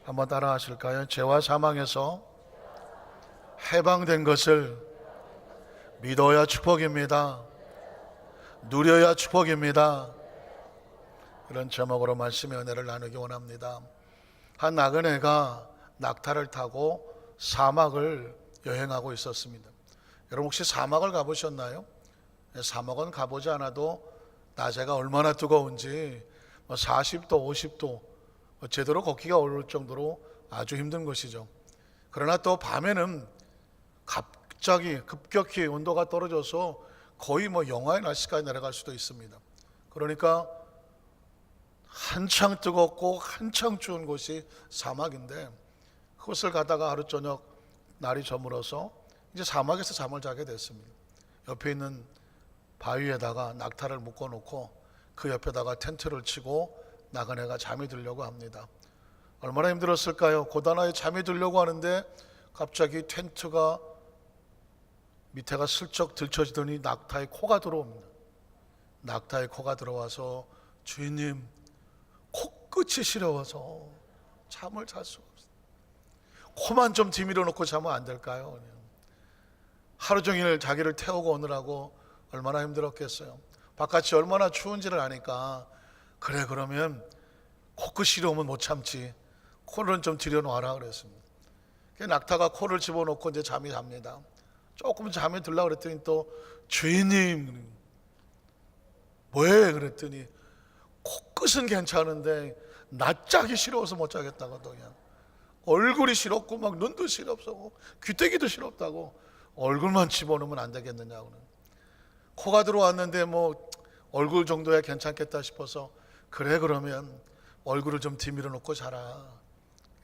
한번 따라 하실까요? 죄와 사망에서 해방된 것을 믿어야 축복입니다. 누려야 축복입니다. 이런 제목으로 말씀의 은혜를 나누기 원합니다. 한 나그네가 낙타를 타고 사막을 여행하고 있었습니다. 여러분 혹시 사막을 가보셨나요? 사막은 가보지 않아도 낮에가 얼마나 뜨거운지 40도, 50도 제대로 걷기가 어려울 정도로 아주 힘든 것이죠. 그러나 또 밤에는 갑자기 급격히 온도가 떨어져서 거의 영하의 날씨까지 내려갈 수도 있습니다. 그러니까 한창 뜨겁고 한창 추운 곳이 사막인데 그곳을 가다가 하루 저녁 날이 저물어서 이제 사막에서 잠을 자게 됐습니다. 옆에 있는 바위에다가 낙타를 묶어놓고 그 옆에다가 텐트를 치고 나그네가 잠이 들려고 합니다. 얼마나 힘들었을까요? 고단하게 잠이 들려고 하는데 갑자기 텐트가 밑에가 슬쩍 들쳐지더니 낙타의 코가 들어옵니다. 낙타의 코가 들어와서 주인님 코끝이 시려워서 잠을 잘 수가 없어요. 코만 좀 뒤밀어 놓고 자면 안 될까요? 그냥. 하루 종일 자기를 태우고 오느라고 얼마나 힘들었겠어요. 바깥이 얼마나 추운지를 아니까 그래 그러면 코끝이 시려우면 못 참지 코를 좀 들여놓아라 그랬습니다. 낙타가 코를 집어넣고 이제 잠이 잡니다. 조금 잠이 들려고 그랬더니 또 주인님 뭐해 그랬더니 코끝은 괜찮은데 낯짝이 싫어서 못 자겠다고 그냥 얼굴이 싫었고 막 눈도 싫었고 귀때기도 싫었다고 얼굴만 집어넣으면 안 되겠느냐고. 코가 들어왔는데 얼굴 정도야 괜찮겠다 싶어서 그래 그러면 얼굴을 좀 뒤밀어 놓고 자라.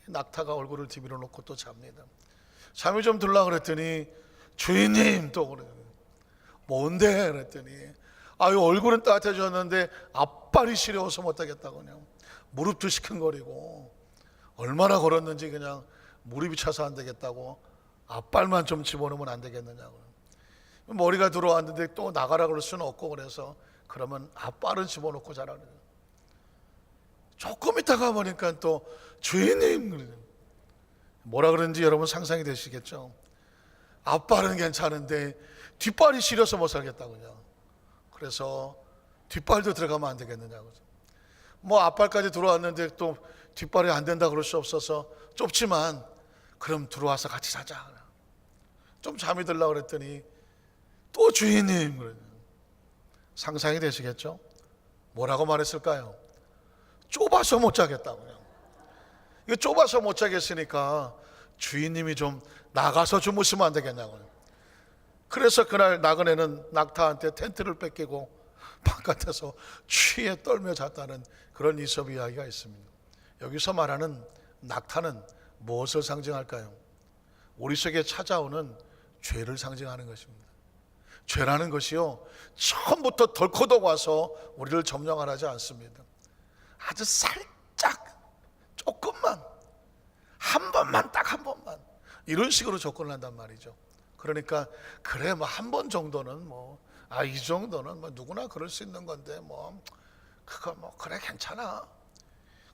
낙타가 얼굴을 뒤밀어 놓고 또 잡니다. 잠이 좀 들라 그랬더니 주인님 또 그래. 뭔데 그랬더니 아유 얼굴은 따뜻해졌는데 앞발이 시려워서 못하겠다고 그냥 무릎도 시큰거리고 얼마나 걸었는지 그냥 무릎이 차서 안 되겠다고 앞발만 좀 집어넣으면 안 되겠느냐고. 머리가 들어왔는데 또 나가라 그럴 수는 없고 그래서 그러면 앞발은 집어넣고 자라 그래요. 조금 있다가 보니까 또 주인님 뭐라 그런지 여러분 상상이 되시겠죠. 앞발은 괜찮은데 뒷발이 시려서 못 살겠다고요. 그래서 뒷발도 들어가면 안 되겠느냐고. 앞발까지 들어왔는데 또 뒷발이 안 된다 그럴 수 없어서 좁지만 그럼 들어와서 같이 자자. 좀 잠이 들려고 그랬더니 또 주인님 그래요. 상상이 되시겠죠? 뭐라고 말했을까요? 좁아서 못 자겠다고요. 이거 좁아서 못 자겠으니까 주인님이 좀 나가서 주무시면 안 되겠냐고요. 그래서 그날 나그네는 낙타한테 텐트를 뺏기고 바깥에서 취에 떨며 잤다는 그런 이솝 이야기가 있습니다. 여기서 말하는 낙타는 무엇을 상징할까요? 우리 속에 찾아오는 죄를 상징하는 것입니다. 죄라는 것이요 처음부터 덜커덕 와서 우리를 점령하지 않습니다. 아주 살짝 조금만 한 번만 딱 한 번만 이런 식으로 접근을 한단 말이죠. 그러니까 그래 한 번 정도는 이 정도는 누구나 그럴 수 있는 건데 그거 그래 괜찮아.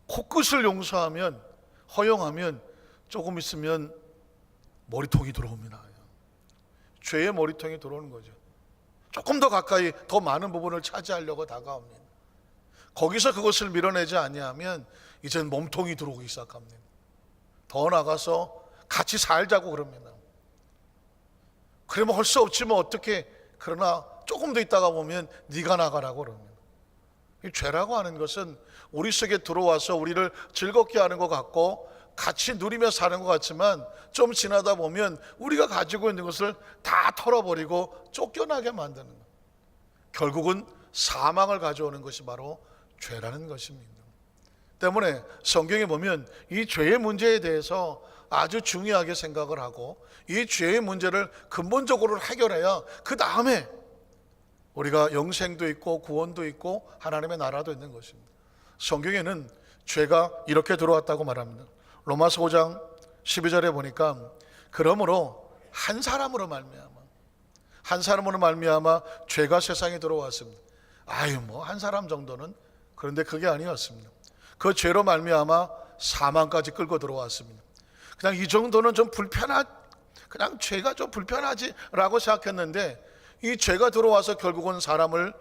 코끝을 용서하면 허용하면 조금 있으면 머리통이 들어옵니다. 죄의 머리통이 들어오는 거죠. 조금 더 가까이 더 많은 부분을 차지하려고 다가옵니다. 거기서 그것을 밀어내지 아니하면 이젠 몸통이 들어오기 시작합니다. 더 나가서 같이 살자고 그럽니다. 그러면 할 수 없지 어떻게. 그러나 조금 더 있다가 보면 네가 나가라고 그럽니다. 이 죄라고 하는 것은 우리 속에 들어와서 우리를 즐겁게 하는 것 같고 같이 누리며 사는 것 같지만 좀 지나다 보면 우리가 가지고 있는 것을 다 털어버리고 쫓겨나게 만드는 것. 결국은 사망을 가져오는 것이 바로 죄라는 것입니다. 때문에 성경에 보면 이 죄의 문제에 대해서 아주 중요하게 생각을 하고 이 죄의 문제를 근본적으로 해결해야 그 다음에 우리가 영생도 있고 구원도 있고 하나님의 나라도 있는 것입니다. 성경에는 죄가 이렇게 들어왔다고 말합니다. 로마서 5장 12절에 보니까 그러므로 한 사람으로 말미암아 죄가 세상에 들어왔습니다. 한 사람 정도는. 그런데 그게 아니었습니다. 그 죄로 말미암아 사망까지 끌고 들어왔습니다. 그냥 이 정도는 좀 그냥 죄가 좀 불편하지라고 생각했는데, 이 죄가 들어와서 결국은 사람을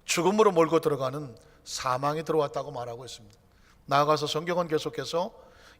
죽음으로 몰고 들어가는 사망이 들어왔다고 말하고 있습니다. 나아가서 성경은 계속해서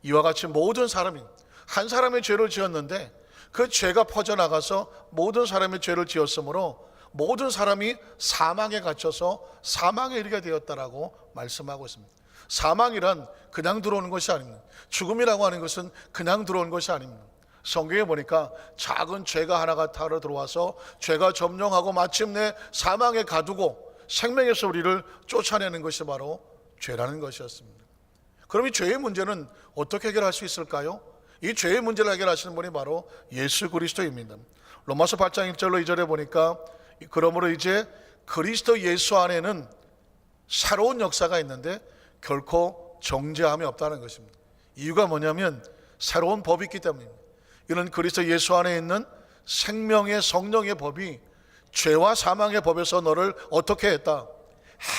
이와 같이 모든 사람이 한 사람의 죄를 지었는데 그 죄가 퍼져나가서 모든 사람의 죄를 지었으므로 모든 사람이 사망에 갇혀서 사망에 이르게 되었다라고 말씀하고 있습니다. 사망이란 그냥 들어오는 것이 아닙니다. 죽음이라고 하는 것은 그냥 들어오는 것이 아닙니다. 성경에 보니까 작은 죄가 하나가 타러 들어와서 죄가 점령하고 마침내 사망에 가두고 생명에서 우리를 쫓아내는 것이 바로 죄라는 것이었습니다. 그럼 이 죄의 문제는 어떻게 해결할 수 있을까요? 이 죄의 문제를 해결하시는 분이 바로 예수 그리스도입니다. 로마서 8장 1절로 2절에 보니까 그러므로 이제 그리스도 예수 안에는 새로운 역사가 있는데 결코 정죄함이 없다는 것입니다. 이유가 뭐냐면 새로운 법이 있기 때문입니다. 이는 그리스도 예수 안에 있는 생명의 성령의 법이 죄와 사망의 법에서 너를 어떻게 했다?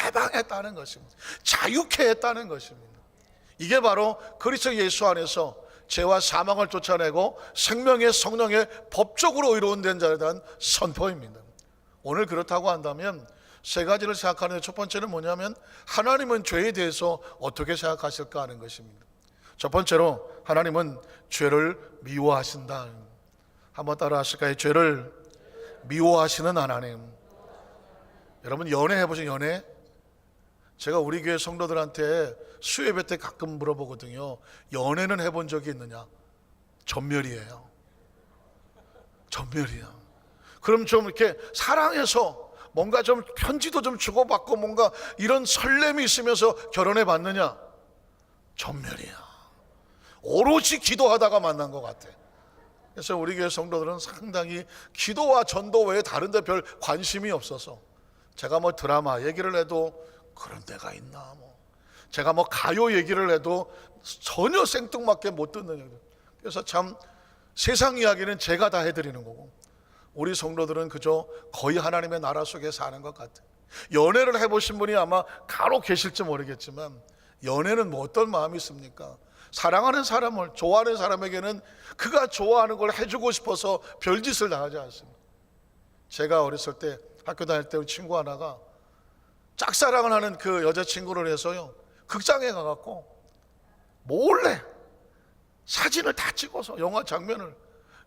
해방했다는 것입니다. 자유케 했다는 것입니다. 이게 바로 그리스도 예수 안에서 죄와 사망을 쫓아내고 생명의 성령의 법적으로 의로운 된 자에 대한 선포입니다. 오늘 그렇다고 한다면 세 가지를 생각하는데, 첫 번째는 뭐냐면 하나님은 죄에 대해서 어떻게 생각하실까 하는 것입니다. 첫 번째로 하나님은 죄를 미워하신다. 한번 따라 하실까요? 죄를 미워하시는 하나님. 여러분 연애 해보신 연애? 제가 우리 교회 성도들한테 수예배 때 가끔 물어보거든요. 연애는 해본 적이 있느냐? 전멸이에요. 전멸이야. 그럼 좀 이렇게 사랑해서 뭔가 좀 편지도 좀 주고받고 뭔가 이런 설렘이 있으면서 결혼해 봤느냐? 전멸이야. 오로지 기도하다가 만난 것 같아. 그래서 우리 교회 성도들은 상당히 기도와 전도 외에 다른 데 별 관심이 없어서, 제가 뭐 드라마 얘기를 해도 그런 데가 있나, 제가 뭐 가요 얘기를 해도 전혀 생뚱맞게 못 듣는. 그래서 참 세상 이야기는 제가 다 해드리는 거고, 우리 성도들은 그저 거의 하나님의 나라 속에 사는 것 같아요. 연애를 해보신 분이 아마 간혹 계실지 모르겠지만, 연애는 뭐 어떤 마음이 있습니까? 사랑하는 사람을, 좋아하는 사람에게는 그가 좋아하는 걸 해주고 싶어서 별짓을 다 하지 않습니다. 제가 어렸을 때 학교 다닐 때 우리 친구 하나가 짝사랑을 하는 그 여자친구를 해서요, 극장에 가갖고 몰래 사진을 다 찍어서 영화 장면을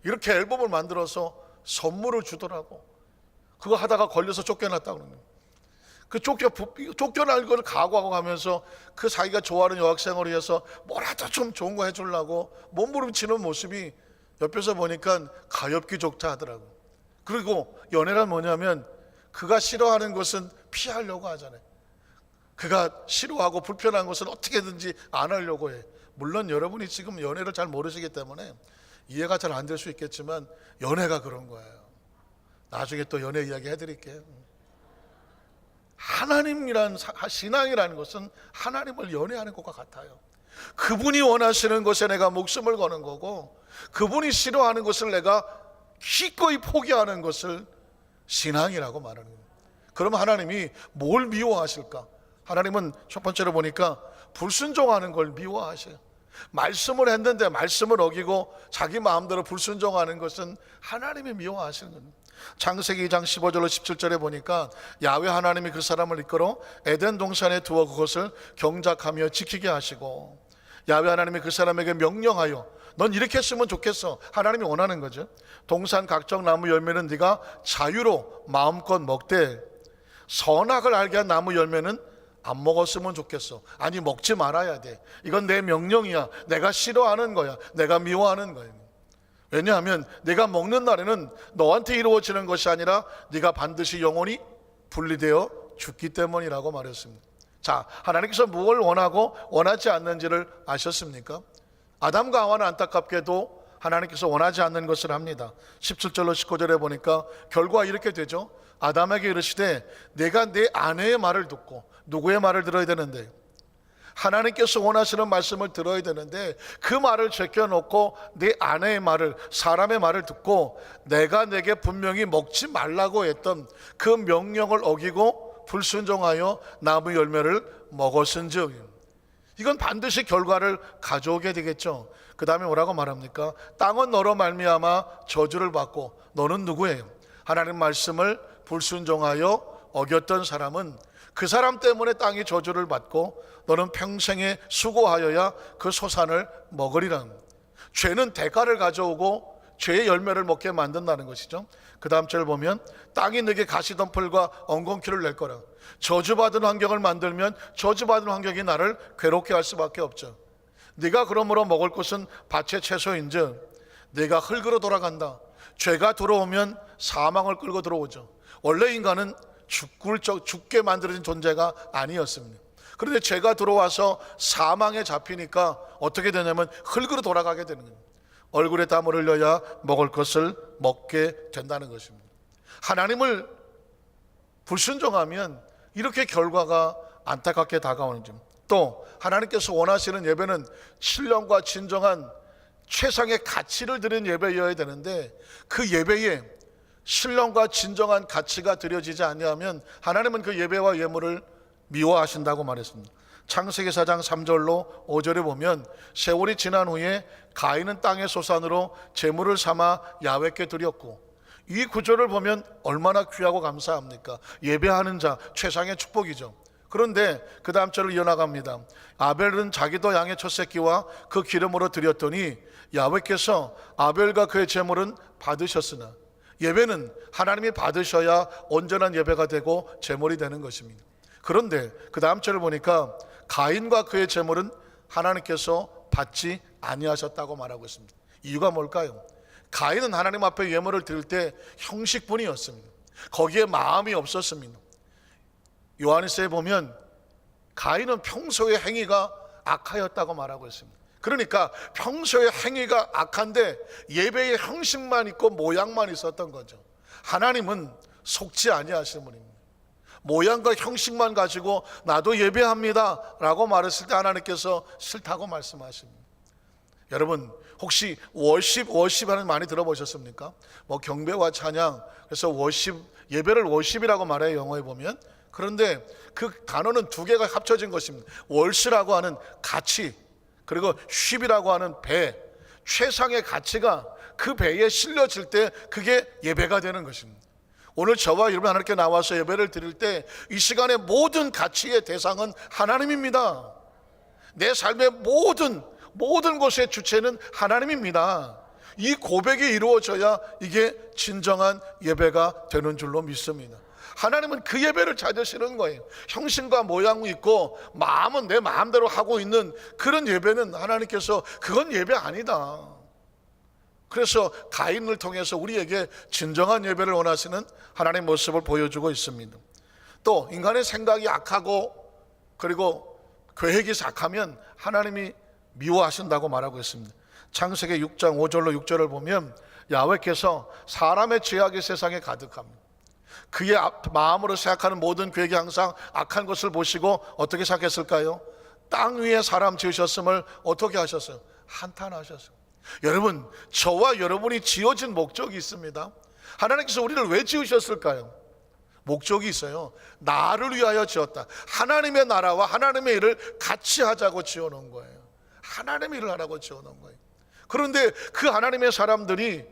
이렇게 앨범을 만들어서 선물을 주더라고. 그거 하다가 걸려서 쫓겨났다고 그러는 거예요. 그 쫓겨날 걸 각오하고 가면서 그 자기가 좋아하는 여학생을 위해서 뭐라도 좀 좋은 거 해주려고 몸부림치는 모습이 옆에서 보니까 가엾기조차 하더라고. 그리고 연애란 뭐냐면 그가 싫어하는 것은 피하려고 하잖아요. 그가 싫어하고 불편한 것은 어떻게든지 안 하려고 해. 물론 여러분이 지금 연애를 잘 모르시기 때문에 이해가 잘 안 될 수 있겠지만 연애가 그런 거예요. 나중에 또 연애 이야기 해드릴게요. 하나님이란 신앙이라는 것은 하나님을 연애하는 것과 같아요. 그분이 원하시는 것에 내가 목숨을 거는 거고, 그분이 싫어하는 것을 내가 기꺼이 포기하는 것을 신앙이라고 말하는 거예요. 그럼 하나님이 뭘 미워하실까? 하나님은 첫 번째로 보니까 불순종하는 걸 미워하셔요. 말씀을 했는데 말씀을 어기고 자기 마음대로 불순종하는 것은 하나님이 미워하시는 겁니다. 창세기 2장 15절로 17절에 보니까 야훼 하나님이 그 사람을 이끌어 에덴 동산에 두어 그것을 경작하며 지키게 하시고, 야훼 하나님이 그 사람에게 명령하여 넌 이렇게 했으면 좋겠어. 하나님이 원하는 거죠. 동산 각종 나무 열매는 네가 자유로 마음껏 먹되 선악을 알게 한 나무 열매는 안 먹었으면 좋겠어. 아니 먹지 말아야 돼. 이건 내 명령이야. 내가 싫어하는 거야. 내가 미워하는 거야. 왜냐하면 내가 먹는 날에는 너한테 이루어지는 것이 아니라 네가 반드시 영원히 분리되어 죽기 때문이라고 말했습니다. 자, 하나님께서 무엇을 원하고 원하지 않는지를 아셨습니까? 아담과 하와는 안타깝게도 하나님께서 원하지 않는 것을 합니다. 17절로 19절에 보니까 결과 이렇게 되죠. 아담에게 이르시되 내가 내 아내의 말을 듣고, 누구의 말을 들어야 되는데? 하나님께서 원하시는 말씀을 들어야 되는데 그 말을 제껴놓고 내 아내의 말을, 사람의 말을 듣고 내가 내게 분명히 먹지 말라고 했던 그 명령을 어기고 불순종하여 나무 열매를 먹었은즉. 이건 반드시 결과를 가져오게 되겠죠. 그 다음에 뭐라고 말합니까? 땅은 너로 말미암아 저주를 받고 너는 누구예요? 하나님 말씀을 불순종하여 어겼던 사람은 그 사람 때문에 땅이 저주를 받고 너는 평생에 수고하여야 그 소산을 먹으리라. 죄는 대가를 가져오고 죄의 열매를 먹게 만든다는 것이죠. 그 다음 절을 보면 땅이 네게 가시덤불과 엉겅퀴를 낼 거라. 저주받은 환경을 만들면 저주받은 환경이 나를 괴롭게 할 수밖에 없죠. 네가 그러므로 먹을 것은 밭의 채소인즉 네가 흙으로 돌아간다. 죄가 들어오면 사망을 끌고 들어오죠. 원래 인간은 죽게 만들어진 존재가 아니었습니다. 그런데 죄가 들어와서 사망에 잡히니까 어떻게 되냐면 흙으로 돌아가게 되는 거예요. 얼굴에 땀을 흘려야 먹을 것을 먹게 된다는 것입니다. 하나님을 불순종하면 이렇게 결과가 안타깝게 다가오는 점. 또 하나님께서 원하시는 예배는 신령과 진정한 최상의 가치를 드리는 예배여야 되는데 그 예배에 신령과 진정한 가치가 드려지지 아니하면 하나님은 그 예배와 예물을 미워하신다고 말했습니다. 창세기 4장 3절로 5절에 보면 세월이 지난 후에 가인은 땅의 소산으로 제물을 삼아 야훼께 드렸고, 이 구절을 보면 얼마나 귀하고 감사합니까? 예배하는 자 최상의 축복이죠. 그런데 그 다음 절을 이어나갑니다. 아벨은 자기도 양의 첫 새끼와 그 기름으로 드렸더니 야훼께서 아벨과 그의 제물은 받으셨으나, 예배는 하나님이 받으셔야 온전한 예배가 되고 제물이 되는 것입니다. 그런데 그 다음 절을 보니까 가인과 그의 제물은 하나님께서 받지 아니하셨다고 말하고 있습니다. 이유가 뭘까요? 가인은 하나님 앞에 예물을 드릴 때 형식뿐이었습니다. 거기에 마음이 없었습니다. 요한일서에 보면 가인은 평소의 행위가 악하였다고 말하고 있습니다. 그러니까 평소의 행위가 악한데 예배의 형식만 있고 모양만 있었던 거죠. 하나님은 속지 아니하시는 분입니다. 모양과 형식만 가지고 나도 예배합니다 라고 말했을 때 하나님께서 싫다고 말씀하십니다. 여러분 혹시 워십하는 많이 들어보셨습니까? 뭐 경배와 찬양, 그래서 예배를 워십이라고 말해요, 영어에 보면. 그런데 그 단어는 두 개가 합쳐진 것입니다. 월스라고 하는 가치, 그리고 쉽이라고 하는 배, 최상의 가치가 그 배에 실려질 때 그게 예배가 되는 것입니다. 오늘 저와 여러분 하나님께 나와서 예배를 드릴 때 이 시간의 모든 가치의 대상은 하나님입니다. 내 삶의 모든 것의 주체는 하나님입니다. 이 고백이 이루어져야 이게 진정한 예배가 되는 줄로 믿습니다. 하나님은 그 예배를 찾으시는 거예요. 형식과 모양이 있고 마음은 내 마음대로 하고 있는 그런 예배는 하나님께서 그건 예배 아니다. 그래서 가인을 통해서 우리에게 진정한 예배를 원하시는 하나님의 모습을 보여주고 있습니다. 또 인간의 생각이 악하고 그리고 계획이 악하면 하나님이 미워하신다고 말하고 있습니다. 창세기 6장 5절로 6절을 보면 야훼께서 사람의 죄악이 세상에 가득합니다. 그의 마음으로 생각하는 모든 계획이 항상 악한 것을 보시고 어떻게 생각했을까요? 땅 위에 사람 지으셨음을 어떻게 하셨어요? 한탄하셨어요. 여러분, 저와 여러분이 지어진 목적이 있습니다. 하나님께서 우리를 왜 지으셨을까요? 목적이 있어요. 나를 위하여 지었다. 하나님의 나라와 하나님의 일을 같이 하자고 지어놓은 거예요. 하나님의 일을 하라고 지어놓은 거예요. 그런데 그 하나님의 사람들이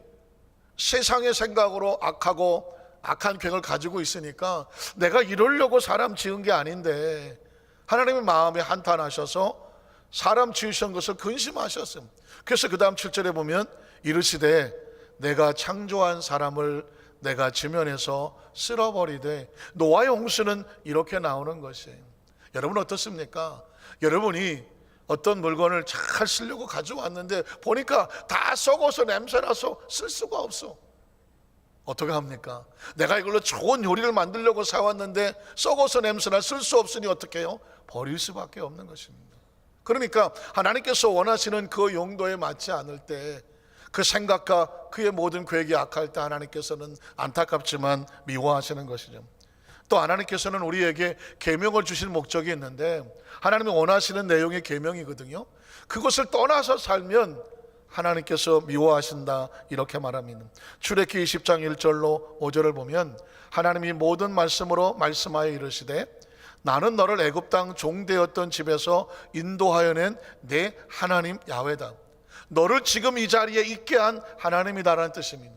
세상의 생각으로 악하고 악한 계획을 가지고 있으니까 내가 이러려고 사람 지은 게 아닌데 하나님의 마음에 한탄하셔서 사람 지으신 것을 근심하셨어요. 그래서 그 다음 7절에 보면 이르시되 내가 창조한 사람을 내가 지면에서 쓸어버리되, 노아의 홍수는 이렇게 나오는 것이에요. 여러분 어떻습니까? 여러분이 어떤 물건을 잘 쓰려고 가져왔는데 보니까 다 썩어서 냄새나서 쓸 수가 없어. 어떻게 합니까? 내가 이걸로 좋은 요리를 만들려고 사왔는데 썩어서 냄새나 쓸 수 없으니 어떻게 해요? 버릴 수밖에 없는 것입니다. 그러니까 하나님께서 원하시는 그 용도에 맞지 않을 때, 그 생각과 그의 모든 계획이 악할 때 하나님께서는 안타깝지만 미워하시는 것이죠. 또 하나님께서는 우리에게 계명을 주신 목적이 있는데 하나님이 원하시는 내용의 계명이거든요. 그것을 떠나서 살면 하나님께서 미워하신다 이렇게 말합니다. 출애굽기 20장 1절로 5절을 보면 하나님이 모든 말씀으로 말씀하여 이르시되 나는 너를 애굽 땅 종되었던 집에서 인도하여 낸 내 하나님 야훼다. 너를 지금 이 자리에 있게 한 하나님이다라는 뜻입니다.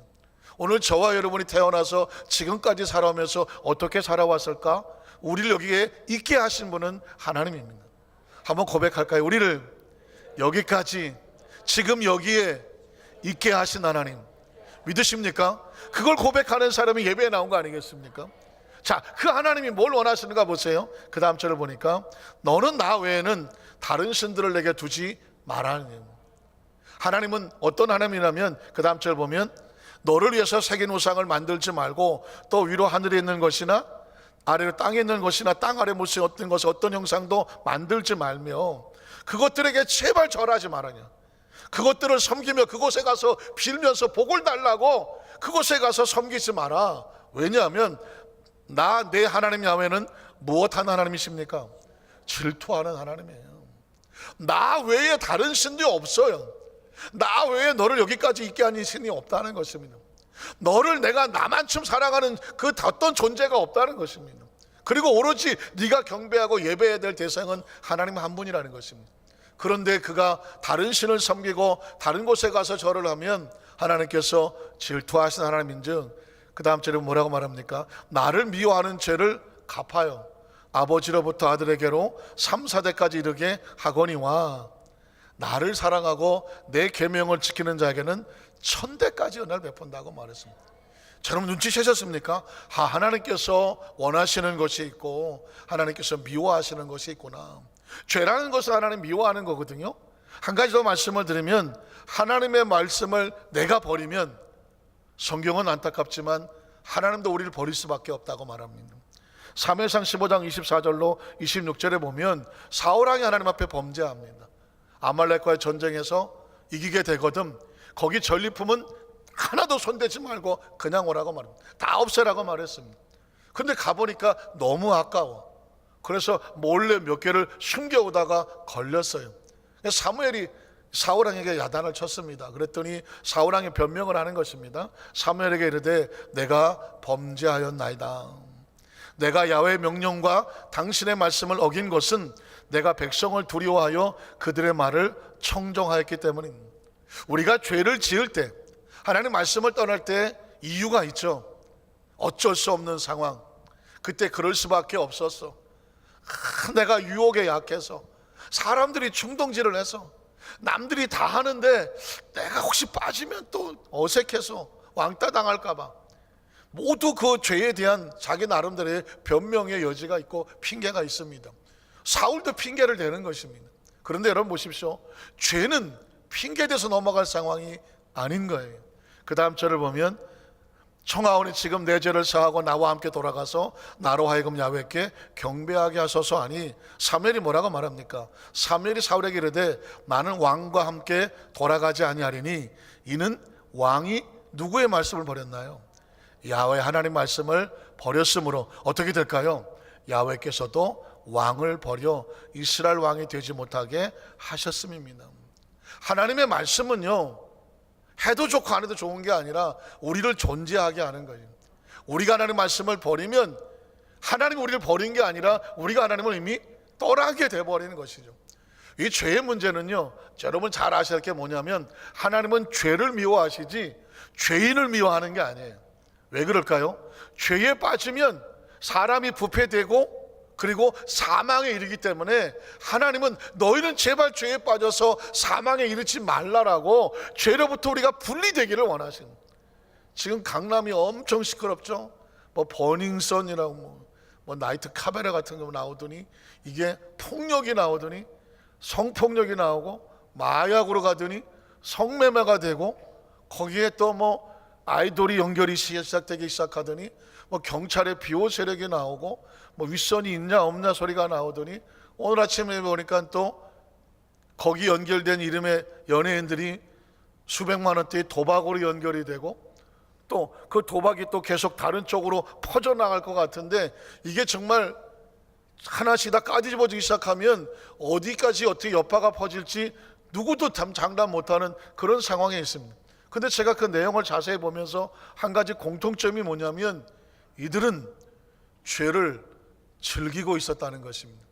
오늘 저와 여러분이 태어나서 지금까지 살아오면서 어떻게 살아왔을까? 우리를 여기에 있게 하신 분은 하나님입니다. 한번 고백할까요? 우리를 여기까지 지금 여기에 있게 하신 하나님 믿으십니까? 그걸 고백하는 사람이 예배에 나온 거 아니겠습니까? 자, 그 하나님이 뭘 원하시는가 보세요. 그 다음 절을 보니까 너는 나 외에는 다른 신들을 내게 두지 말라는. 하나님은 어떤 하나님이냐면 그 다음 절 보면 너를 위해서 새긴 우상을 만들지 말고 또 위로 하늘에 있는 것이나 아래로 땅에 있는 것이나 땅 아래 무슨 어떤 것 어떤 형상도 만들지 말며 그것들에게 제발 절하지 말아냐. 그것들을 섬기며 그곳에 가서 빌면서 복을 달라고 그곳에 가서 섬기지 마라. 왜냐하면 나 내 하나님 야훼는 무엇하는 하나님이십니까? 질투하는 하나님이에요. 나 외에 다른 신이 없어요. 나 외에 너를 여기까지 있게 하는 신이 없다는 것입니다. 너를 내가 나만큼 사랑하는 그 어떤 존재가 없다는 것입니다. 그리고 오로지 네가 경배하고 예배해야 될 대상은 하나님 한 분이라는 것입니다. 그런데 그가 다른 신을 섬기고 다른 곳에 가서 절을 하면 하나님께서 질투하신 하나님인즉 그 다음 절에 뭐라고 말합니까? 나를 미워하는 죄를 갚아요. 아버지로부터 아들에게로 3, 4대까지 이르게 하거니와 나를 사랑하고 내 계명을 지키는 자에게는 1000대까지 은혜를 베푼다고 말했습니다. 여러분 눈치채셨습니까? 하나님께서 원하시는 것이 있고 하나님께서 미워하시는 것이 있구나. 죄라는 것을 하나님 미워하는 거거든요. 한 가지 더 말씀을 드리면 하나님의 말씀을 내가 버리면 성경은 안타깝지만 하나님도 우리를 버릴 수밖에 없다고 말합니다. 사무엘상 15장 24절로 26절에 보면 사울왕이 하나님 앞에 범죄합니다. 아말렉과의 전쟁에서 이기게 되거든 거기 전리품은 하나도 손대지 말고 그냥 오라고 말합니다. 다 없애라고 말했습니다. 근데 가보니까 너무 아까워. 그래서 몰래 몇 개를 숨겨오다가 걸렸어요. 사무엘이 사울왕에게 야단을 쳤습니다. 그랬더니 사울왕이 변명을 하는 것입니다. 사무엘에게 이르되 내가 범죄하였나이다. 내가 야훼의 명령과 당신의 말씀을 어긴 것은 내가 백성을 두려워하여 그들의 말을 청종하였기 때문입니다. 우리가 죄를 지을 때 하나님 말씀을 떠날 때 이유가 있죠. 어쩔 수 없는 상황. 그때 그럴 수밖에 없었어. 내가 유혹에 약해서 사람들이 충동질을 해서 남들이 다 하는데 내가 혹시 빠지면 또 어색해서 왕따 당할까 봐 모두 그 죄에 대한 자기 나름대로의 변명의 여지가 있고 핑계가 있습니다. 사울도 핑계를 대는 것입니다. 그런데 여러분 보십시오. 죄는 핑계대서 넘어갈 상황이 아닌 거예요. 그 다음 절을 보면 청하오니 지금 내 죄를 사하고 나와 함께 돌아가서 나로 하여금 야훼께 경배하게 하소서 하니 사무엘이 뭐라고 말합니까? 사무엘이 사울에게 이르되 나는 왕과 함께 돌아가지 아니하리니 이는 왕이 누구의 말씀을 버렸나요? 야훼 하나님 말씀을 버렸으므로 어떻게 될까요? 야훼께서도 왕을 버려 이스라엘 왕이 되지 못하게 하셨음입니다. 하나님의 말씀은요 해도 좋고 안 해도 좋은 게 아니라 우리를 존재하게 하는 거예요. 우리가 하나님 말씀을 버리면 하나님이 우리를 버린 게 아니라 우리가 하나님을 이미 떠나게 돼버리는 것이죠. 이 죄의 문제는요 여러분 잘 아셔야 할 게 뭐냐면 하나님은 죄를 미워하시지 죄인을 미워하는 게 아니에요. 왜 그럴까요? 죄에 빠지면 사람이 부패되고 그리고 사망에 이르기 때문에 하나님은 너희는 제발 죄에 빠져서 사망에 이르지 말라라고 죄로부터 우리가 분리되기를 원하시는. 지금 강남이 엄청 시끄럽죠. 뭐 버닝썬이라고 뭐 나이트 카베레 같은 거 나오더니 이게 폭력이 나오더니 성폭력이 나오고 마약으로 가더니 성매매가 되고 거기에 또 뭐 아이돌이 연결이 시작되기 시작하더니 뭐 경찰의 비호 세력이 나오고 뭐 윗선이 있냐 없냐 소리가 나오더니 오늘 아침에 보니까 또 거기 연결된 이름의 연예인들이 수백만 원대의 도박으로 연결이 되고 또 그 도박이 또 계속 다른 쪽으로 퍼져나갈 것 같은데 이게 정말 하나씩 다 까뒤집어지기 시작하면 어디까지 어떻게 여파가 퍼질지 누구도 장담 못하는 그런 상황에 있습니다. 근데 제가 그 내용을 자세히 보면서 한 가지 공통점이 뭐냐면 이들은 죄를 즐기고 있었다는 것입니다.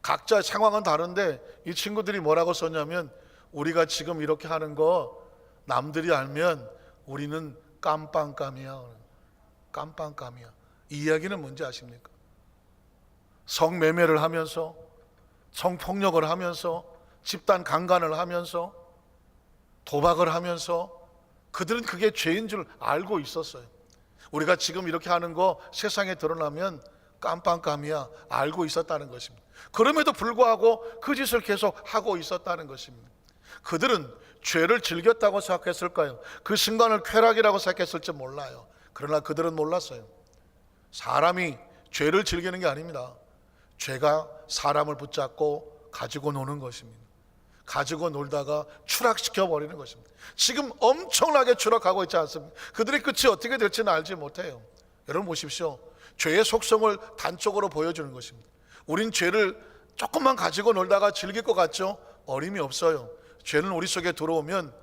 각자 상황은 다른데 이 친구들이 뭐라고 썼냐면, 우리가 지금 이렇게 하는 거 남들이 알면 우리는 깜빵감이야. 깜빵감이야. 이 이야기는 뭔지 아십니까? 성매매를 하면서, 성폭력을 하면서, 집단 강간을 하면서, 도박을 하면서 그들은 그게 죄인 줄 알고 있었어요. 우리가 지금 이렇게 하는 거 세상에 드러나면 깜빵감이야, 알고 있었다는 것입니다. 그럼에도 불구하고 그 짓을 계속 하고 있었다는 것입니다. 그들은 죄를 즐겼다고 생각했을까요? 그 순간을 쾌락이라고 생각했을지 몰라요. 그러나 그들은 몰랐어요. 사람이 죄를 즐기는 게 아닙니다. 죄가 사람을 붙잡고 가지고 노는 것입니다. 가지고 놀다가 추락시켜 버리는 것입니다. 지금 엄청나게 추락하고 있지 않습니까? 그들의 끝이 어떻게 될지는 알지 못해요. 여러분 보십시오. 죄의 속성을 단적으로 보여주는 것입니다. 우린 죄를 조금만 가지고 놀다가 즐길 것 같죠? 어림이 없어요. 죄는 우리 속에 들어오면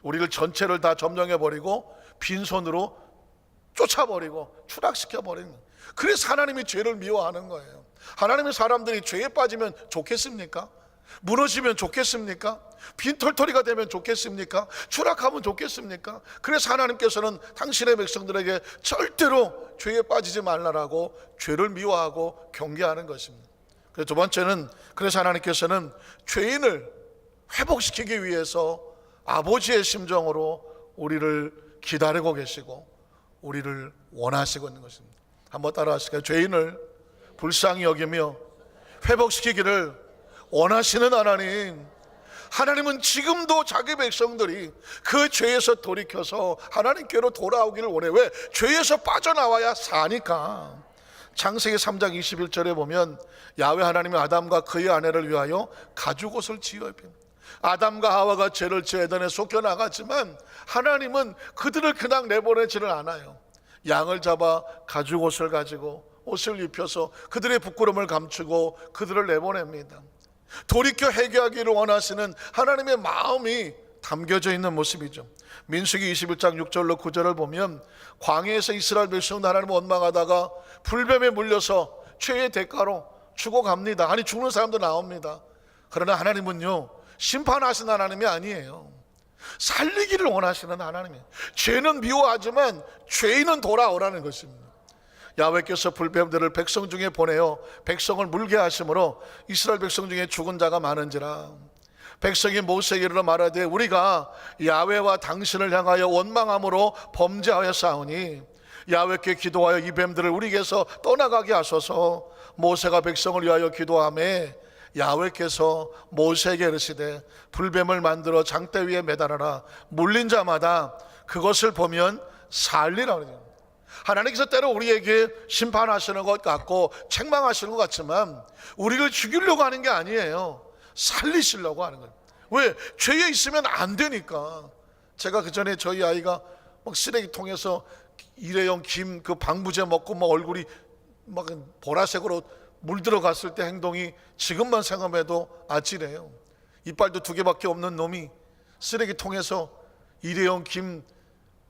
우리를 전체를 다 점령해버리고 빈손으로 쫓아버리고 추락시켜버리는 거예요. 그래서 하나님이 죄를 미워하는 거예요. 하나님의 사람들이 죄에 빠지면 좋겠습니까? 무너지면 좋겠습니까? 빈털터리가 되면 좋겠습니까? 추락하면 좋겠습니까? 그래서 하나님께서는 당신의 백성들에게 절대로 죄에 빠지지 말라라고 죄를 미워하고 경계하는 것입니다. 그래서 두 번째는, 그래서 하나님께서는 죄인을 회복시키기 위해서 아버지의 심정으로 우리를 기다리고 계시고 우리를 원하시고 있는 것입니다. 한번 따라 하실까요? 죄인을 불쌍히 여기며 회복시키기를 원하시는 하나님. 하나님은 지금도 자기 백성들이 그 죄에서 돌이켜서 하나님께로 돌아오기를 원해. 왜? 죄에서 빠져나와야 사니까. 창세기 3장 21절에 보면 야훼 하나님이 아담과 그의 아내를 위하여 가죽옷을 지어 입힙니다. 아담과 하와가 죄를 지어 에덴에 쫓겨나갔지만 하나님은 그들을 그냥 내보내지를 않아요. 양을 잡아 가죽옷을 가지고 옷을 입혀서 그들의 부끄러움을 감추고 그들을 내보냅니다. 돌이켜 회개하기를 원하시는 하나님의 마음이 담겨져 있는 모습이죠. 민수기 21장 6절로 9절을 보면 광야에서 이스라엘 백성들 하나님을 원망하다가 불뱀에 물려서 죄의 대가로 죽어갑니다. 아니 죽는 사람도 나옵니다. 그러나 하나님은요, 심판하신 하나님이 아니에요. 살리기를 원하시는 하나님이에요. 죄는 미워하지만 죄인은 돌아오라는 것입니다. 야훼께서 불뱀들을 백성 중에 보내어 백성을 물게 하심으로 이스라엘 백성 중에 죽은 자가 많은지라. 백성이 모세에게 이르러 말하되 우리가 야훼와 당신을 향하여 원망함으로 범죄하여 싸우니 야훼께 기도하여 이 뱀들을 우리에게서 떠나가게 하소서. 모세가 백성을 위하여 기도하매 야훼께서 모세에게 이르시되 불뱀을 만들어 장대 위에 매달아라. 물린 자마다 그것을 보면 살리라. 하나님께서 때로 우리에게 심판하시는 것 같고 책망하시는 것 같지만 우리를 죽이려고 하는 게 아니에요. 살리시려고 하는 거예요. 왜? 죄에 있으면 안 되니까. 제가 그 전에 저희 아이가 막 쓰레기통에서 일회용 김 그 방부제 먹고 막 얼굴이 막 보라색으로 물들어갔을 때 행동이 지금만 생각해도 아찔해요. 이빨도 2개밖에 없는 놈이 쓰레기통에서 일회용 김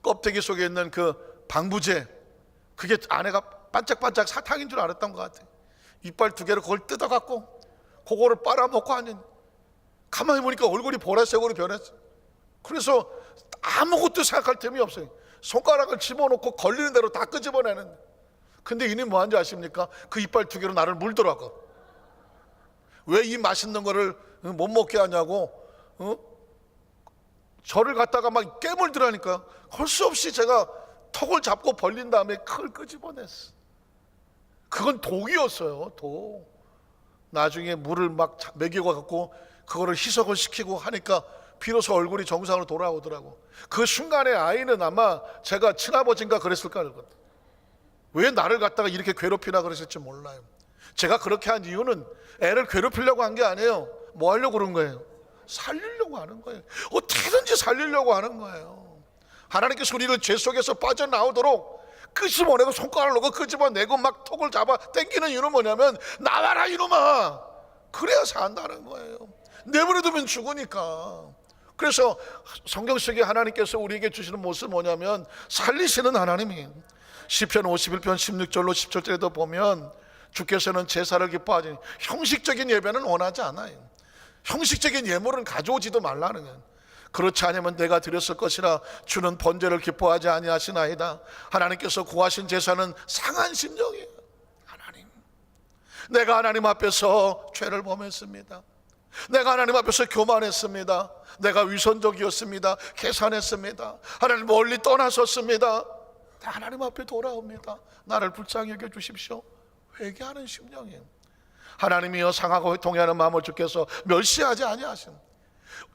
껍데기 속에 있는 그 방부제, 그게 안에가 반짝반짝 사탕인 줄 알았던 것 같아요. 이빨 2개로 그걸 뜯어갖고 그거를 빨아먹고 하는, 가만히 보니까 얼굴이 보라색으로 변했어요. 그래서 아무것도 생각할 틈이 없어요. 손가락을 집어넣고 걸리는 대로 다 끄집어내는데, 근데 이는 뭐한 줄 아십니까? 그 이빨 2개로 나를 물더라고. 왜 이 맛있는 거를 못 먹게 하냐고 저를 갖다가 막 깨물더라니까. 할 수 없이 제가 턱을 잡고 벌린 다음에 그걸 끄집어냈어. 그건 독이었어요. 독. 나중에 물을 막 먹이고 갖고 그거를 희석을 시키고 하니까 비로소 얼굴이 정상으로 돌아오더라고. 그 순간에 아이는 아마 제가 친아버지인가 그랬을까. 왜 나를 갖다가 이렇게 괴롭히나 그랬을지 몰라요. 제가 그렇게 한 이유는 애를 괴롭히려고 한 게 아니에요. 뭐 하려고 그런 거예요? 살리려고 하는 거예요. 어떻게든지 살리려고 하는 거예요. 하나님께서 우리를 죄 속에서 빠져나오도록 끄집어내고 손가락을 놓고 끄집어내고 막 턱을 잡아 당기는 이유는 뭐냐면 나와라 이놈아, 그래야 산다는 거예요. 내버려두면 죽으니까. 그래서 성경 속에 하나님께서 우리에게 주시는 모습은 뭐냐면 살리시는 하나님이에요. 시편 51편 16절로 17절에도 보면 주께서는 제사를 기뻐하지 형식적인 예배는 원하지 않아요. 형식적인 예물은 가져오지도 말라는 거예요. 그렇지 않으면 내가 드렸을 것이라 주는 번제를 기뻐하지 아니하시나이다. 하나님께서 구하신 제사는 상한 심령이에요. 하나님, 내가 하나님 앞에서 죄를 범했습니다. 내가 하나님 앞에서 교만했습니다. 내가 위선적이었습니다. 계산했습니다. 하나님 멀리 떠나섰습니다. 하나님 앞에 돌아옵니다. 나를 불쌍히 여겨 주십시오. 회개하는 심령이에요. 하나님이여 상하고 통해하는 마음을 주께서 멸시하지 아니하십니다.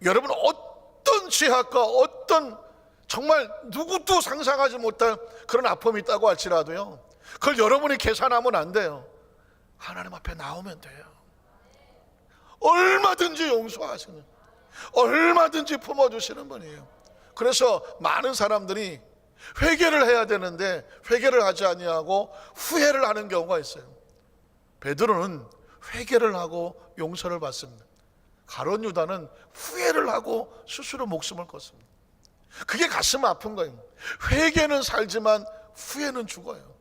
여러분, 어떤 죄악과 어떤 정말 누구도 상상하지 못할 그런 아픔이 있다고 할지라도요, 그걸 여러분이 계산하면 안 돼요. 하나님 앞에 나오면 돼요. 얼마든지 용서하시는, 얼마든지 품어주시는 분이에요. 그래서 많은 사람들이 회개를 해야 되는데 회개를 하지 아니하고 후회를 하는 경우가 있어요. 베드로는 회개를 하고 용서를 받습니다. 가룟 유다는 후회를 하고 스스로 목숨을 껐습니다. 그게 가슴 아픈 거예요. 회개는 살지만 후회는 죽어요.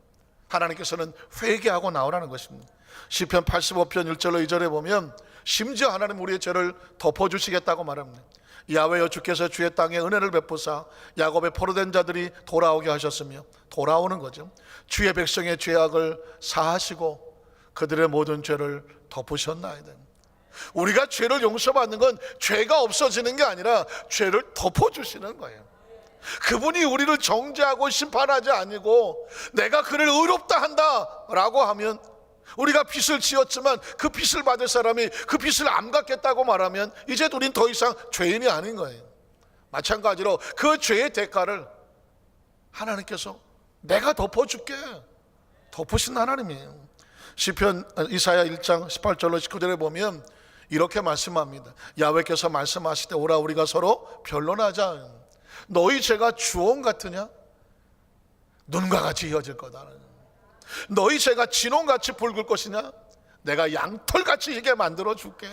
하나님께서는 회개하고 나오라는 것입니다. 시편 85편 1절로 2절에 보면 심지어 하나님 우리의 죄를 덮어주시겠다고 말합니다. 야훼여 주께서 주의 땅에 은혜를 베푸사 야곱의 포로된 자들이 돌아오게 하셨으며, 돌아오는 거죠. 주의 백성의 죄악을 사하시고 그들의 모든 죄를 덮으셨나이다. 우리가 죄를 용서받는 건 죄가 없어지는 게 아니라 죄를 덮어주시는 거예요. 그분이 우리를 정죄하고 심판하지 아니고 내가 그를 의롭다 한다라고 하면, 우리가 빚을 지었지만 그 빚을 받을 사람이 그 빚을 안 갚겠다고 말하면 이제 우린 더 이상 죄인이 아닌 거예요. 마찬가지로 그 죄의 대가를 하나님께서 내가 덮어줄게, 덮으신 하나님이에요. 시편 이사야 1장 18절로 19절에 보면 이렇게 말씀합니다. 야훼께서 말씀하실 때 오라 우리가 서로 변론하자. 너희 죄가 주홍 같으냐? 눈과 같이 이어질 거다. 너희 죄가 진홍같이 붉을 것이냐? 내가 양털같이 희게 만들어 줄게.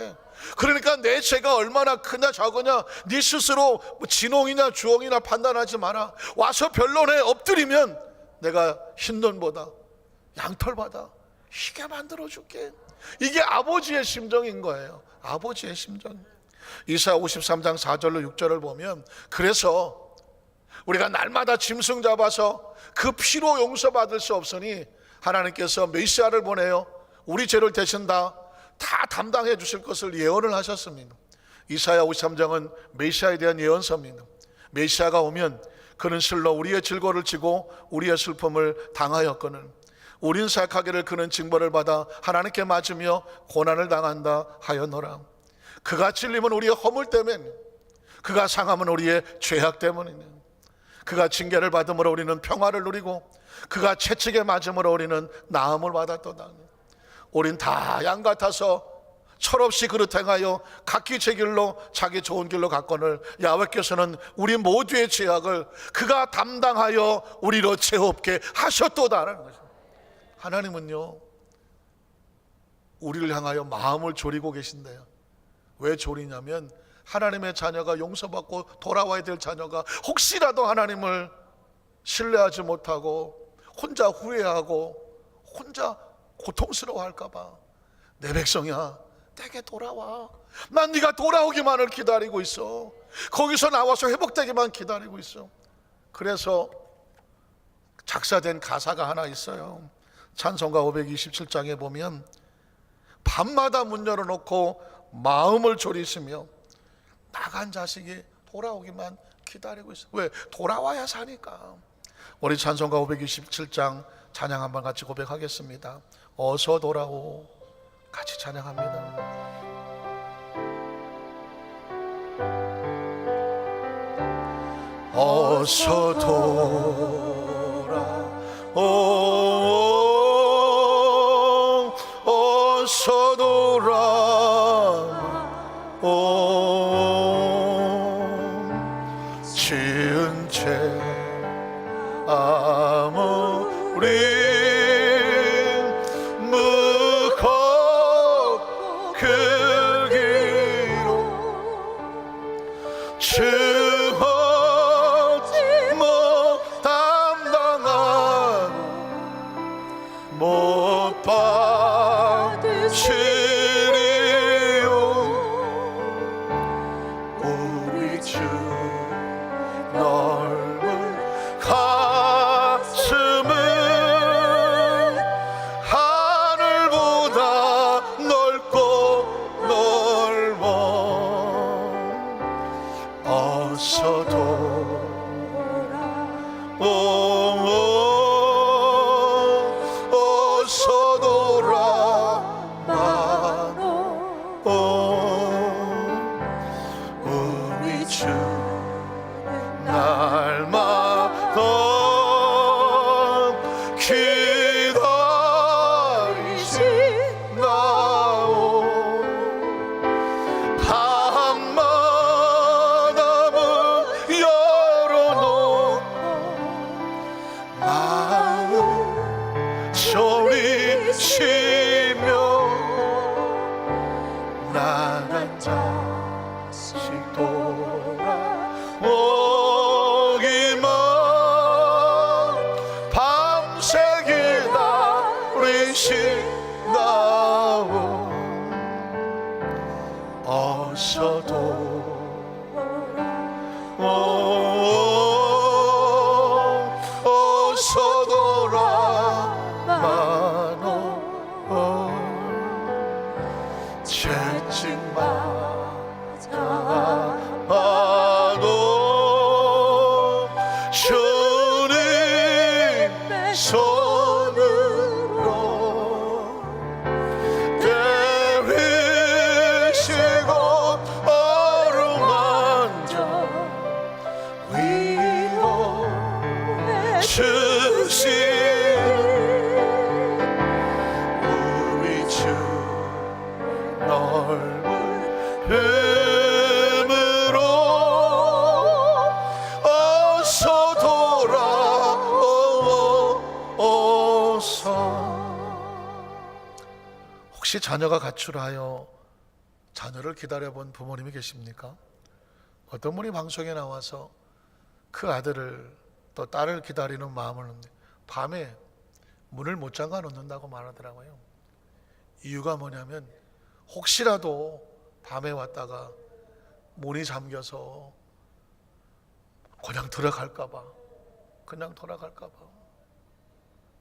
그러니까 내 죄가 얼마나 크냐 작으냐 네 스스로 진홍이냐 주홍이냐 판단하지 마라. 와서 변론에 엎드리면 내가 흰눈보다 양털보다 희게 만들어 줄게. 이게 아버지의 심정인 거예요. 아버지의 심정. 이사야 53장 4절로 6절을 보면, 그래서 우리가 날마다 짐승 잡아서 그 피로 용서받을 수 없으니 하나님께서 메시아를 보내요 우리 죄를 대신 다 담당해 주실 것을 예언을 하셨습니다. 이사야 53장은 메시아에 대한 예언서입니다. 메시아가 오면 그는 실로 우리의 질고를 지고 우리의 슬픔을 당하였거늘 우린 생각하기를 그는 징벌을 받아 하나님께 맞으며 고난을 당한다 하였노라. 그가 찔림은 우리의 허물 때문에, 그가 상함은 우리의 죄악 때문이네. 그가 징계를 받음으로 우리는 평화를 누리고 그가 채찍에 맞음으로 우리는 나음을 받았도다. 우린 다 양 같아서 철없이 그릇 행하여 각기 제 길로 자기 좋은 길로 갔거늘 야훼께서는 우리 모두의 죄악을 그가 담당하여 우리로 죄 없게 하셨도다라는 거죠. 하나님은요 우리를 향하여 마음을 졸이고 계신대요. 왜 졸이냐면 하나님의 자녀가 용서받고 돌아와야 될 자녀가 혹시라도 하나님을 신뢰하지 못하고 혼자 후회하고 혼자 고통스러워할까 봐, 내 백성이야 내게 돌아와. 난 네가 돌아오기만을 기다리고 있어. 거기서 나와서 회복되기만 기다리고 있어. 그래서 작사된 가사가 하나 있어요. 찬송가 527장에 보면 밤마다 문 열어놓고 마음을 졸이시며 나간 자식이 돌아오기만 기다리고 있어. 왜? 돌아와야 사니까. 우리 찬송가 527장 찬양 한번 같이 고백하겠습니다. 어서 돌아오. 같이 찬양합니다. 어서 돌아오. 어서 돌아오. 지은 죄 아무리 무겁고 크기로 주어지 못 담당하고 못 받 어서 어서 돌아와노. 우리 주 날마다 기다리시나오. 밤마다 문 열어놓고 마음 소리치며 나간 자식 돌아오기만 밤새 기다리시나오. 어서 어서 돌아와노. 채찍 맞아도 주님의 손으로 때리시고 어루만져 위로해 주신 우리 주 넓은 품으로 어서 돌아오소서. 혹시 자녀가 가출하여 자녀를 기다려본 부모님이 계십니까? 어떤 분이 방송에 나와서 그 아들을 또 딸을 기다리는 마음을 밤에 문을 못 잠가 놓는다고 말하더라고요. 이유가 뭐냐면 혹시라도 밤에 왔다가 문이 잠겨서 그냥 돌아갈까 봐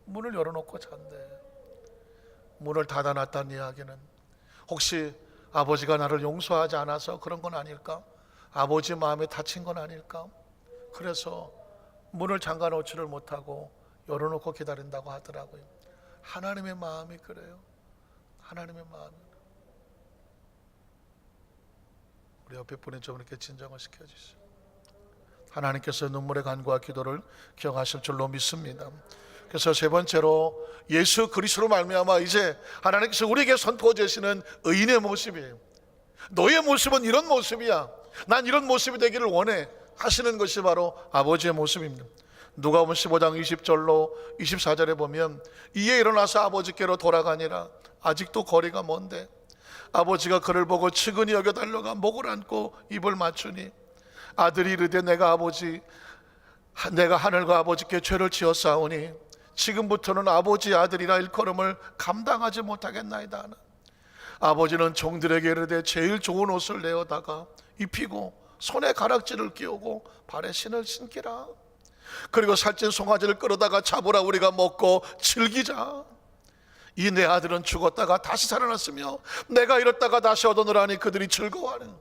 문을 열어놓고 잔대. 문을 닫아놨다는 이야기는 혹시 아버지가 나를 용서하지 않아서 그런 건 아닐까? 아버지 마음에 다친 건 아닐까? 그래서 문을 잠가 놓지를 못하고 열어놓고 기다린다고 하더라고요. 하나님의 마음이 그래요. 하나님의 마음이. 우리 옆에 분이 좀 이렇게 진정을 시켜주시죠. 하나님께서 눈물의 간구와 기도를 기억하실 줄로 믿습니다. 그래서 세 번째로 예수 그리스도로 말미암아 이제 하나님께서 우리에게 선포해 주시는 의인의 모습이에요. 너의 모습은 이런 모습이야. 난 이런 모습이 되기를 원해 하시는 것이 바로 아버지의 모습입니다. 누가복음 15장 20절로 24절에 보면 이에 일어나서 아버지께로 돌아가니라. 아직도 거리가 먼데 아버지가 그를 보고 측은히 여겨 달려가 목을 안고 입을 맞추니 아들이 이르되 내가 하늘과 아버지께 죄를 지었사오니 지금부터는 아버지 아들이라 일컬음을 감당하지 못하겠나이다. 아버지는 종들에게 이르되 제일 좋은 옷을 내어다가 입히고 손에 가락지를 끼우고 발에 신을 신기라. 그리고 살찐 송아지를 끌어다가 잡으라. 우리가 먹고 즐기자. 이 내 아들은 죽었다가 다시 살아났으며 내가 잃었다가 다시 얻어노라니 그들이 즐거워하는.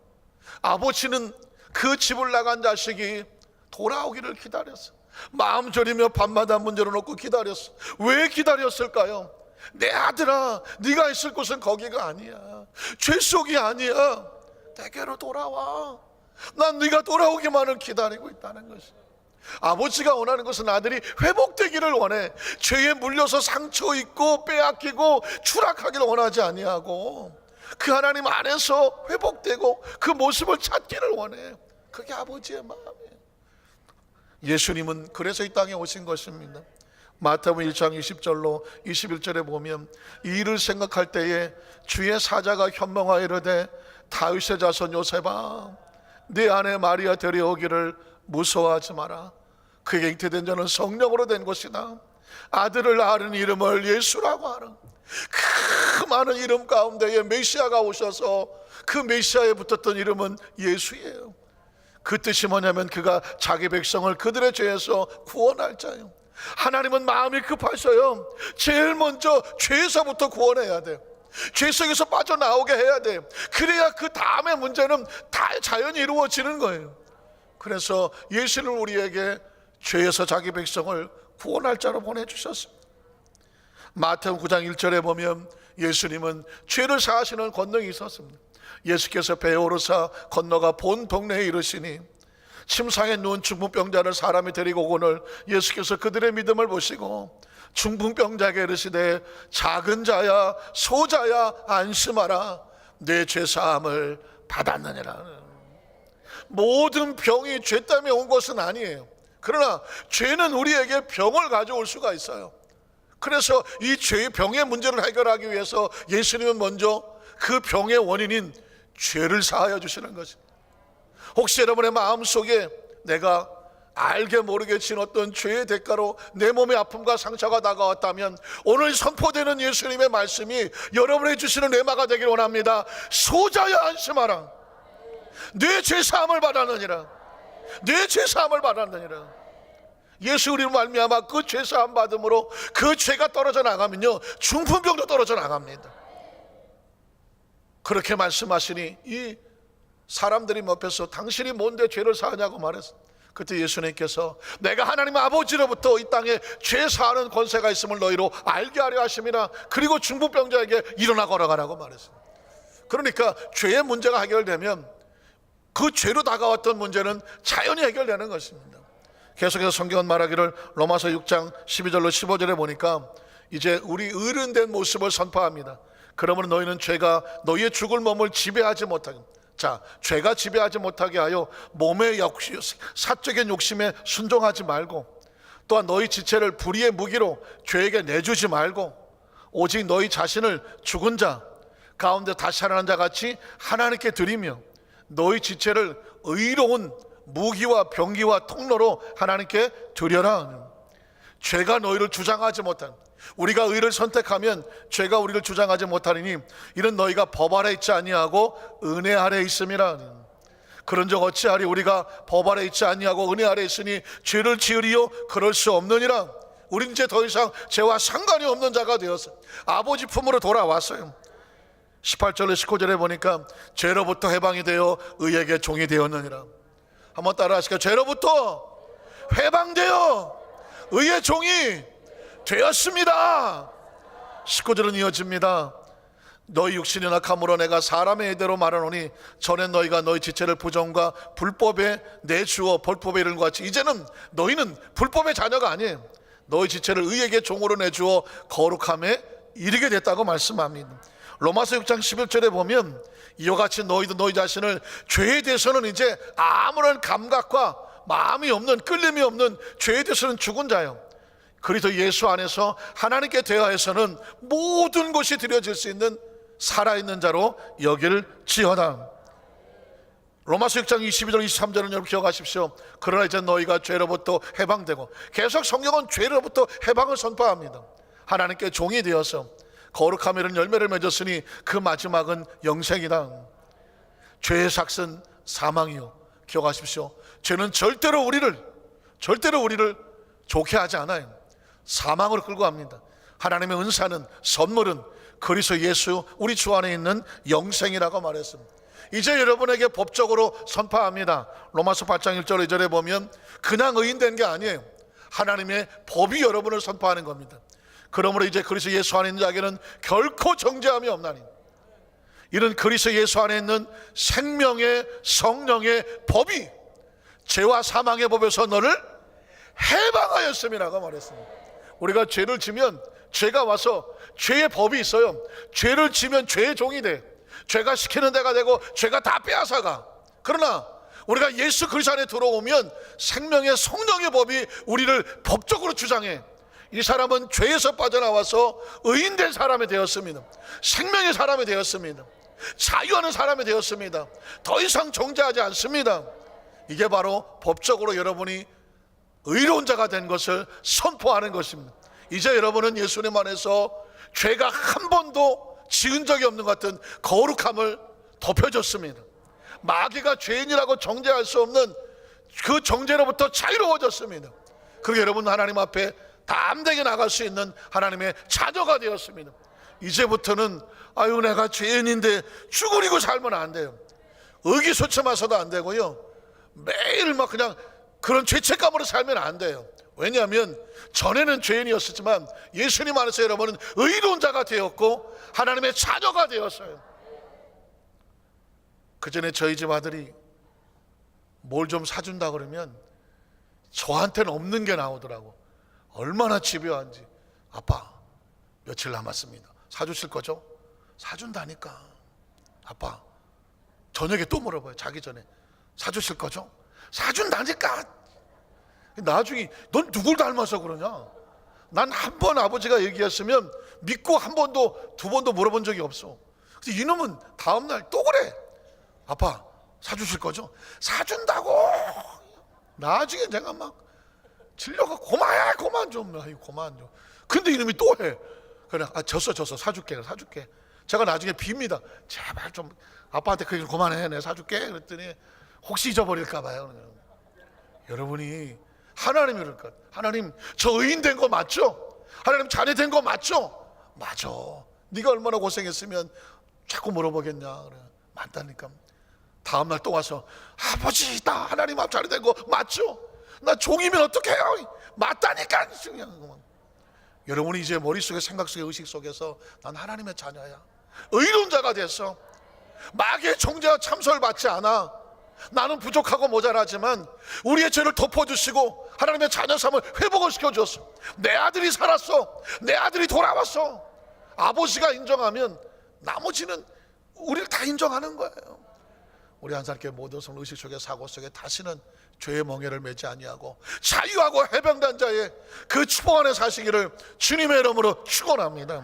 아버지는 그 집을 나간 자식이 돌아오기를 기다렸어. 마음 졸이며 밤마다 문 열어놓고 기다렸어. 왜 기다렸을까요? 내 아들아, 네가 있을 곳은 거기가 아니야. 죄 속이 아니야. 내게로 돌아와. 난 네가 돌아오기만을 기다리고 있다는 것이. 아버지가 원하는 것은 아들이 회복되기를 원해. 죄에 물려서 상처 입고 빼앗기고 추락하기를 원하지 아니하고 그 하나님 안에서 회복되고 그 모습을 찾기를 원해. 그게 아버지의 마음이에요. 예수님은 그래서 이 땅에 오신 것입니다. 마태복음 1장 20절로 21절에 보면 이 일을 생각할 때에 주의 사자가 현명하여 이르되 다윗의 자손 요셉아 네 아내 마리아 데려오기를 무서워하지 마라. 그에게 잉태된 자는 성령으로 된 것이다. 아들을 낳은 이름을 예수라고 하는 그 많은 이름 가운데에 메시아가 오셔서 그 메시아에 붙었던 이름은 예수예요. 그 뜻이 뭐냐면 그가 자기 백성을 그들의 죄에서 구원할 자예요. 하나님은 마음이 급하셔요. 제일 먼저 죄에서부터 구원해야 돼요. 죄 속에서 빠져나오게 해야 돼요. 그래야 그 다음의 문제는 다 자연히 이루어지는 거예요. 그래서 예수를 우리에게 죄에서 자기 백성을 구원할 자로 보내주셨습니다. 마태복음 9장 1절에 보면 예수님은 죄를 사하시는 권능이 있었습니다. 예수께서 배에 오르사 건너가 본 동네에 이르시니 침상에 누운 중풍병자를 사람이 데리고 오거늘 예수께서 그들의 믿음을 보시고 중풍병자에게 이르시되 작은 자야 소자야 안심하라 내 죄사함을 받았느니라. 모든 병이 죄 때문에 온 것은 아니에요. 그러나 죄는 우리에게 병을 가져올 수가 있어요. 그래서 이 죄의 병의 문제를 해결하기 위해서 예수님은 먼저 그 병의 원인인 죄를 사하여 주시는 것입니다. 혹시 여러분의 마음속에 내가 알게 모르게 진 어떤 죄의 대가로 내 몸의 아픔과 상처가 다가왔다면 오늘 선포되는 예수님의 말씀이 여러분이 주시는 레마가 되길 원합니다. 소자야 안심하라 내 죄사함을 받았느니라. 내 죄사함을 받았느니라. 예수 그리스도 말미암아 그 죄사함 받음으로 그 죄가 떨어져 나가면요 중풍병도 떨어져 나갑니다. 그렇게 말씀하시니 이 사람들이 옆에서 당신이 뭔데 죄를 사하냐고 말했어. 그때 예수님께서 내가 하나님 아버지로부터 이 땅에 죄 사하는 권세가 있음을 너희로 알게 하려 하심이라. 그리고 중풍병자에게 일어나 걸어가라고 말했습니다. 그러니까 죄의 문제가 해결되면 그 죄로 다가왔던 문제는 자연히 해결되는 것입니다. 계속해서 성경은 말하기를 로마서 6장 12절로 15절에 보니까 이제 우리 의른된 모습을 선포합니다. 그러므로 너희는 죄가 너희의 죽을 몸을 지배하지 못하게, 자, 죄가 지배하지 못하게 하여 몸의 사적인 욕심에 순종하지 말고, 또한 너희 지체를 불의의 무기로 죄에게 내주지 말고, 오직 너희 자신을 죽은 자 가운데 다시 살아난 자 같이 하나님께 드리며 너희 지체를 의로운 무기와 병기와 통로로 하나님께 드려라. 죄가 너희를 주장하지 못한, 우리가 의를 선택하면 죄가 우리를 주장하지 못하리니 이는 너희가 법 아래 있지 아니하고 은혜 아래 있음이라. 그런즉 어찌하리 우리가 법 아래 있지 아니하고 은혜 아래 있으니 죄를 지으리요 그럴 수 없느니라. 우린 이제 더 이상 죄와 상관이 없는 자가 되어서 아버지 품으로 돌아왔어요. 18절에 19절에 보니까 죄로부터 해방이 되어 의에게 종이 되었느니라. 한번 따라 하실까요? 죄로부터 해방되어 의의 종이 되었습니다. 19절은 이어집니다. 너희 육신이 낙함으로 내가 사람의 예대로 말하노니 전엔 너희가 너희 지체를 부정과 불법에 내주어 벌법에 이르는 것 같이 이제는 너희는 불법의 자녀가 아니에요. 너희 지체를 의에게 종으로 내주어 거룩함에 이르게 됐다고 말씀합니다. 로마서 6장 11절에 보면 이와 같이 너희도 너희 자신을 죄에 대해서는 이제 아무런 감각과 마음이 없는, 끌림이 없는, 죄에 대해서는 죽은 자요, 그리스도 예수 안에서 하나님께 대하여서는 모든 것이 드려질 수 있는 살아있는 자로 여길지어다. 로마서 6장 22절 23절은 여러분 기억하십시오. 그러나 이제 너희가 죄로부터 해방되고, 계속 성경은 죄로부터 해방을 선포합니다. 하나님께 종이 되어서 거룩함에 이른 열매를 맺었으니 그 마지막은 영생이다. 죄의 삭은 사망이요. 기억하십시오. 죄는 절대로 우리를 좋게 하지 않아요. 사망으로 끌고 갑니다. 하나님의 은사는, 선물은 그리스도 예수 우리 주 안에 있는 영생이라고 말했습니다. 이제 여러분에게 법적으로 선포합니다. 로마서 8장 1절 2절에 보면 그냥 의인된 게 아니에요. 하나님의 법이 여러분을 선포하는 겁니다. 그러므로 이제 그리스도 예수 안에 있는 자에게는 결코 정죄함이 없나니 이는 그리스도 예수 안에 있는 생명의 성령의 법이 죄와 사망의 법에서 너를 해방하였음이라고 말했습니다. 우리가 죄를 지면 죄가 와서 죄의 법이 있어요. 죄를 지면 죄의 종이 돼. 죄가 시키는 데가 되고 죄가 다 빼앗아가. 그러나 우리가 예수 그리스도 안에 들어오면 생명의 성령의 법이 우리를 법적으로 주장해. 이 사람은 죄에서 빠져나와서 의인된 사람이 되었습니다. 생명의 사람이 되었습니다. 자유하는 사람이 되었습니다. 더 이상 정죄하지 않습니다. 이게 바로 법적으로 여러분이 의로운 자가 된 것을 선포하는 것입니다. 이제 여러분은 예수님 안에서 죄가 한 번도 지은 적이 없는 것 같은 거룩함을 덮여줬습니다. 마귀가 죄인이라고 정죄할 수 없는 그 정죄로부터 자유로워졌습니다. 그리고 여러분 하나님 앞에 담대하게 나갈 수 있는 하나님의 자녀가 되었습니다. 이제부터는 아유 내가 죄인인데 죽으리고 살면 안 돼요. 의기소침해서도 안 되고요, 매일 막 그냥 그런 죄책감으로 살면 안 돼요. 왜냐하면 전에는 죄인이었지만 예수님 안에서 여러분은 의로운 자가 되었고 하나님의 자녀가 되었어요. 그 전에 저희 집 아들이 뭘 좀 사준다 그러면 저한테는 없는 게 나오더라고. 얼마나 집요한지. 아빠, 며칠 남았습니다. 사주실 거죠? 사준다니까. 아빠, 저녁에 또 물어봐요. 자기 전에. 사주실 거죠? 사준다니까. 나중에 넌 누굴 닮아서 그러냐? 난 한 번 아버지가 얘기했으면 믿고 한 번도 두 번도 물어본 적이 없어. 그래서 이놈은 다음날 또 그래. 아빠, 사주실 거죠? 사준다고. 나중에 내가 막 질려가 그만 좀. 근데 이놈이 또 해. 그래, 졌어 사줄게. 제가 나중에 빕니다. 제발 좀 아빠한테 그 일 그만해. 내가 사줄게. 그랬더니 혹시 잊어버릴까 봐요. 여러분이 하나님이 그럴까? 하나님, 저 의인 된 거 맞죠? 하나님 자녀 된 거 맞죠? 맞아. 네가 얼마나 고생했으면 자꾸 물어보겠냐. 그래. 맞다니까. 다음날 또 와서 아버지, 나 하나님 앞 자녀 된 거 맞죠? 나 종이면 어떡해요? 맞다니까. 여러분이 이제 머릿속에 생각 속에 의식 속에서 난 하나님의 자녀야, 의로운 자가 됐어. 마귀의 정죄와 참소를 받지 않아. 나는 부족하고 모자라지만 우리의 죄를 덮어주시고 하나님의 자녀 삶을 회복을 시켜줬어. 내 아들이 살았어. 내 아들이 돌아왔어. 아버지가 인정하면 나머지는 우리를 다 인정하는 거예요. 우리 한사람께 모든 성도 의식 속에 사고 속에 다시는 죄의 멍에를 매지 아니하고 자유하고 해방된 자의 그 축복 안에 사시기를 주님의 이름으로 축원합니다.